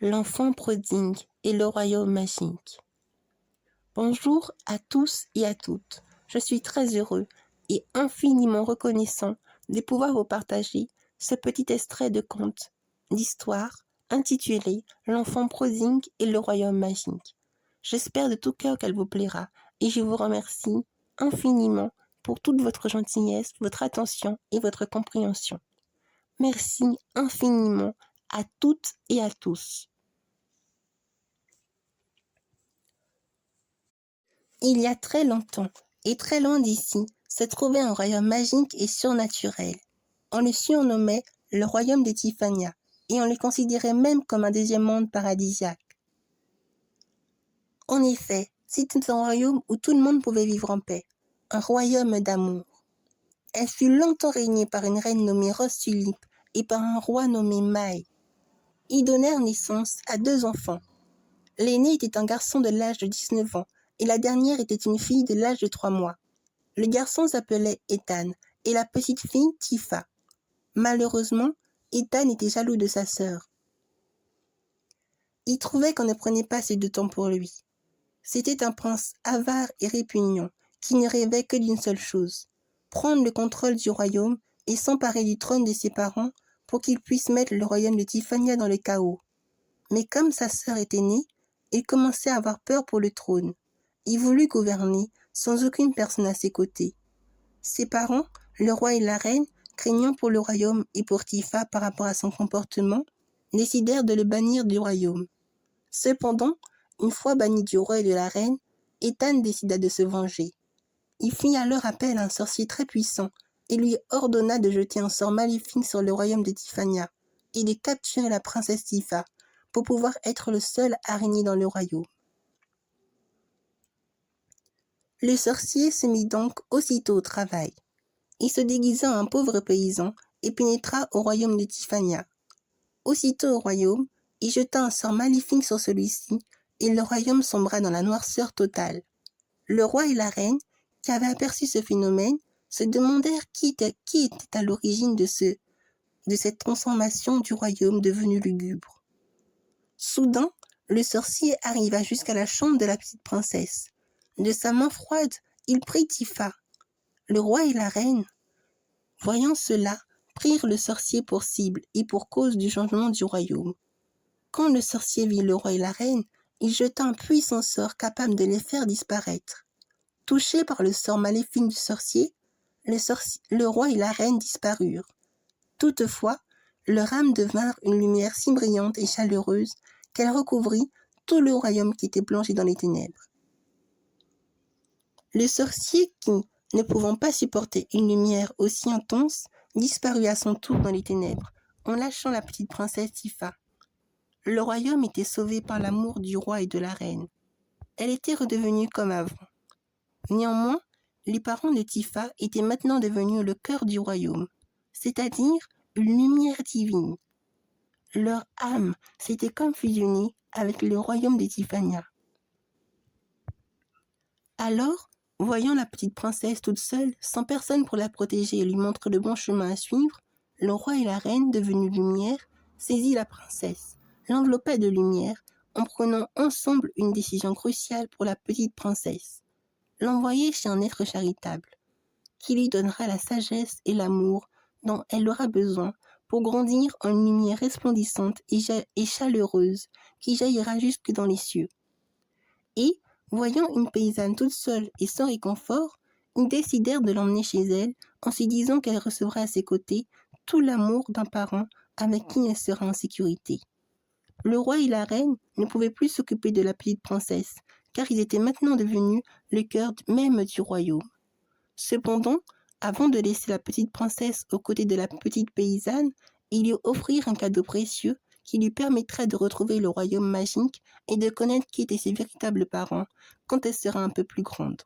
L'enfant prodigue et le royaume magique. Bonjour à tous et à toutes. Je suis très heureux et infiniment reconnaissant de pouvoir vous partager ce petit extrait de conte, d'histoire intitulé L'enfant prodigue et le royaume magique. J'espère de tout cœur qu'elle vous plaira et je vous remercie infiniment pour toute votre gentillesse, votre attention et votre compréhension. Merci infiniment à toutes et à tous. Il y a très longtemps, et très loin d'ici, se trouvait un royaume magique et surnaturel. On le surnommait le royaume de Tiffania, et on le considérait même comme un deuxième monde paradisiaque. En effet, c'était un royaume où tout le monde pouvait vivre en paix, un royaume d'amour. Elle fut longtemps régnée par une reine nommée Rose Tulipe et par un roi nommé Maï. Ils donnèrent naissance à 2 enfants. L'aîné était un garçon de l'âge de 19 ans, et la dernière était une fille de l'âge de 3 mois. Le garçon s'appelait Ethan et la petite fille Tifa. Malheureusement, Ethan était jaloux de sa sœur. Il trouvait qu'on ne prenait pas assez de temps pour lui. C'était un prince avare et répugnant qui ne rêvait que d'une seule chose, prendre le contrôle du royaume et s'emparer du trône de ses parents pour qu'il puisse mettre le royaume de Tiffania dans le chaos. Mais comme sa sœur était née, il commençait à avoir peur pour le trône. Il voulut gouverner sans aucune personne à ses côtés. Ses parents, le roi et la reine, craignant pour le royaume et pour Tifa par rapport à son comportement, décidèrent de le bannir du royaume. Cependant, une fois banni du roi et de la reine, Ethan décida de se venger. Il fit alors appel à un sorcier très puissant et lui ordonna de jeter un sort maléfique sur le royaume de Tiffania et de capturer la princesse Tifa pour pouvoir être le seul à régner dans le royaume. Le sorcier se mit donc aussitôt au travail. Il se déguisa en un pauvre paysan et pénétra au royaume de Tiffania. Aussitôt au royaume, il jeta un sort maléfique sur celui-ci et le royaume sombra dans la noirceur totale. Le roi et la reine, qui avaient aperçu ce phénomène, se demandèrent qui était à l'origine de cette transformation du royaume devenu lugubre. Soudain, le sorcier arriva jusqu'à la chambre de la petite princesse. De sa main froide, il prit Tifa. Le roi et la reine, voyant cela, prirent le sorcier pour cible et pour cause du changement du royaume. Quand le sorcier vit le roi et la reine, il jeta un puissant sort capable de les faire disparaître. Touchés par le sort maléfique du sorcier, le roi et la reine disparurent. Toutefois, leur âme devinrent une lumière si brillante et chaleureuse qu'elle recouvrit tout le royaume qui était plongé dans les ténèbres. Le sorcier qui, ne pouvant pas supporter une lumière aussi intense, disparut à son tour dans les ténèbres, en lâchant la petite princesse Tifa. Le royaume était sauvé par l'amour du roi et de la reine. Elle était redevenue comme avant. Néanmoins, les parents de Tifa étaient maintenant devenus le cœur du royaume, c'est-à-dire une lumière divine. Leur âme s'était comme fusionnée avec le royaume de Tiffania. Alors, voyant la petite princesse toute seule, sans personne pour la protéger et lui montrer le bon chemin à suivre, le roi et la reine, devenus lumière, saisit la princesse, l'enveloppaient de lumière, en prenant ensemble une décision cruciale pour la petite princesse, l'envoyer chez un être charitable, qui lui donnera la sagesse et l'amour dont elle aura besoin pour grandir en une lumière resplendissante et chaleureuse qui jaillira jusque dans les cieux. Et, voyant une paysanne toute seule et sans réconfort, ils décidèrent de l'emmener chez elle en se disant qu'elle recevra à ses côtés tout l'amour d'un parent avec qui elle sera en sécurité. Le roi et la reine ne pouvaient plus s'occuper de la petite princesse, car ils étaient maintenant devenus le cœur même du royaume. Cependant, avant de laisser la petite princesse aux côtés de la petite paysanne, ils lui offrirent un cadeau précieux qui lui permettrait de retrouver le royaume magique et de connaître qui étaient ses véritables parents quand elle sera un peu plus grande.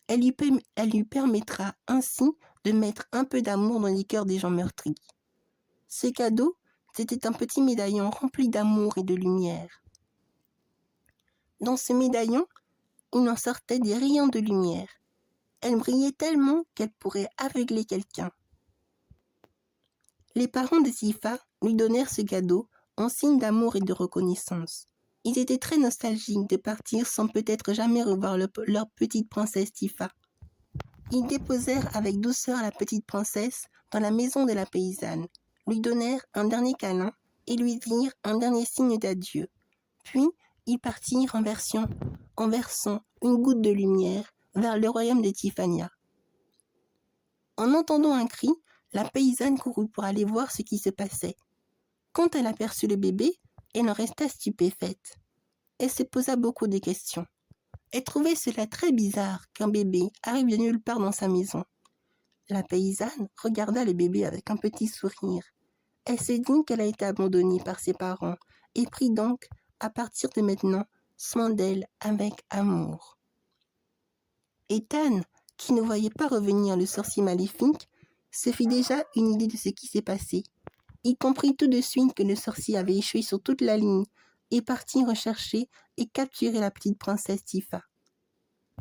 Elle lui permettra ainsi de mettre un peu d'amour dans les cœurs des gens meurtris. Ce cadeau, c'était un petit médaillon rempli d'amour et de lumière. Dans ce médaillon, il en sortait des rayons de lumière. Elle brillait tellement qu'elle pourrait aveugler quelqu'un. Les parents de Tifa lui donnèrent ce cadeau en signe d'amour et de reconnaissance. Ils étaient très nostalgiques de partir sans peut-être jamais revoir leur petite princesse Tifa. Ils déposèrent avec douceur la petite princesse dans la maison de la paysanne, lui donnèrent un dernier câlin et lui dirent un dernier signe d'adieu. Puis, ils partirent en versant une goutte de lumière vers le royaume de Tifania. En entendant un cri, la paysanne courut pour aller voir ce qui se passait. Quand elle aperçut le bébé, elle en resta stupéfaite. Elle se posa beaucoup de questions. Elle trouvait cela très bizarre qu'un bébé arrive de nulle part dans sa maison. La paysanne regarda le bébé avec un petit sourire. Elle se dit qu'elle a été abandonnée par ses parents et prit donc, à partir de maintenant, soin d'elle avec amour. Ethan, qui ne voyait pas revenir le sorcier maléfique, se fit déjà une idée de ce qui s'est passé. Il comprit tout de suite que le sorcier avait échoué sur toute la ligne et partit rechercher et capturer la petite princesse Tifa.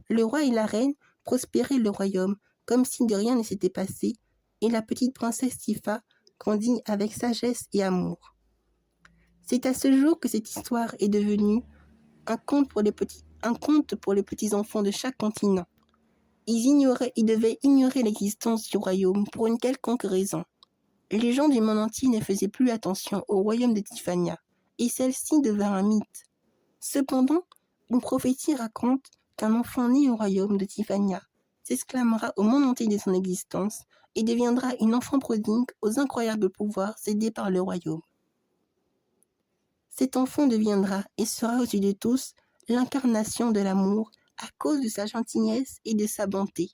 Le roi et la reine prospéraient le royaume comme si de rien ne s'était passé, et la petite princesse Tifa grandit avec sagesse et amour. C'est à ce jour que cette histoire est devenue un conte pour les petits enfants de chaque continent. Ils devaient ignorer l'existence du royaume pour une quelconque raison. Les gens du monde entier ne faisaient plus attention au royaume de Tifania, et celle-ci devint un mythe. Cependant, une prophétie raconte qu'un enfant né au royaume de Tifania s'exclamera au monde entier de son existence et deviendra une enfant prodigue aux incroyables pouvoirs cédés par le royaume. Cet enfant deviendra et sera aux yeux de tous l'incarnation de l'amour à cause de sa gentillesse et de sa bonté.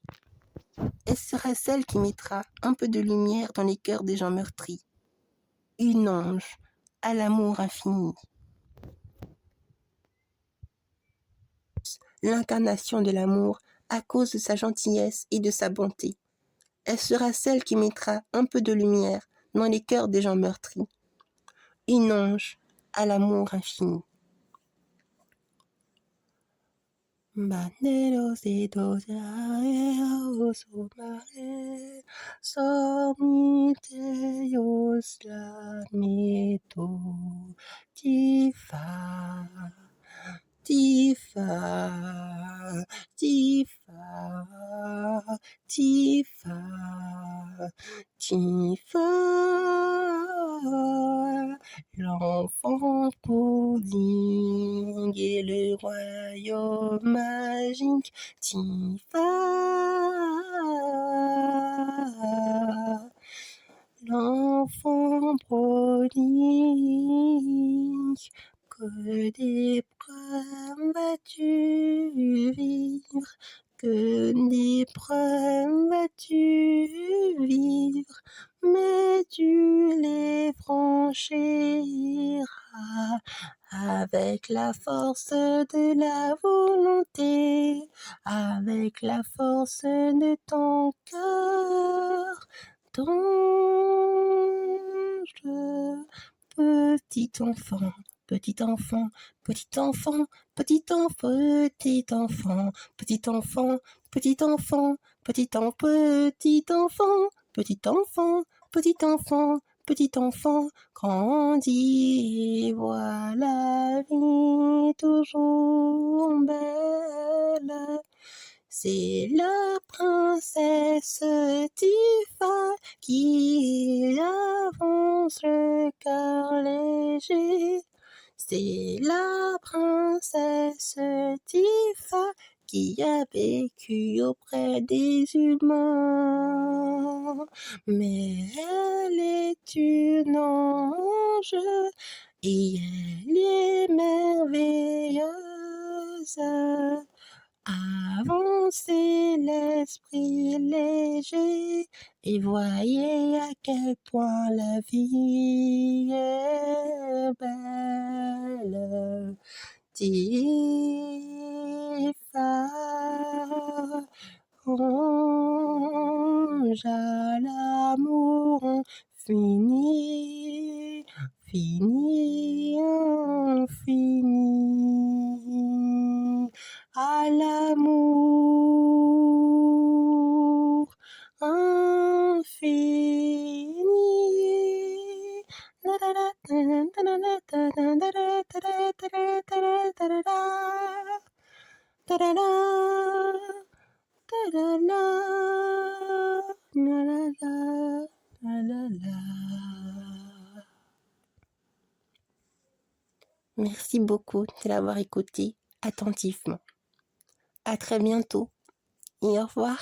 Elle sera celle qui mettra un peu de lumière dans les cœurs des gens meurtris. Une ange à l'amour infini. L'incarnation de l'amour à cause de sa gentillesse et de sa bonté. Elle sera celle qui mettra un peu de lumière dans les cœurs des gens meurtris. Une ange à l'amour infini. Banderos de o mare, somiteos la meto, Tifa, Tifa, Tifa, Tifa, Tifa, l'enfant prodigue et le royaume magique, Tifa, l'enfant prodigue, que d'épreuves vas-tu vivre, que d'épreuves vas-tu vivre, mais tu les franchiras avec la force de la volonté, avec la force de ton cœur, d'ange. Petit enfant, petit enfant, petit enfant, petit enfant, petit enfant, petit enfant, petit enfant, petit enfant, petit enfant, petit enfant, petit enfant, petit enfant, grandis et vois la vie toujours belle. C'est la princesse Tifa qui avance le cœur léger. C'est la princesse Tifa qui a vécu auprès des humains. Mais elle est une ange et elle est merveilleuse. Avancez l'esprit léger et voyez à quel point la vie est belle. Tifa, ange à l'amour infini, fini, infini, à l'amour infini. la la, la la la, la la la. Merci beaucoup de l'avoir écouté attentivement. À très bientôt et au revoir.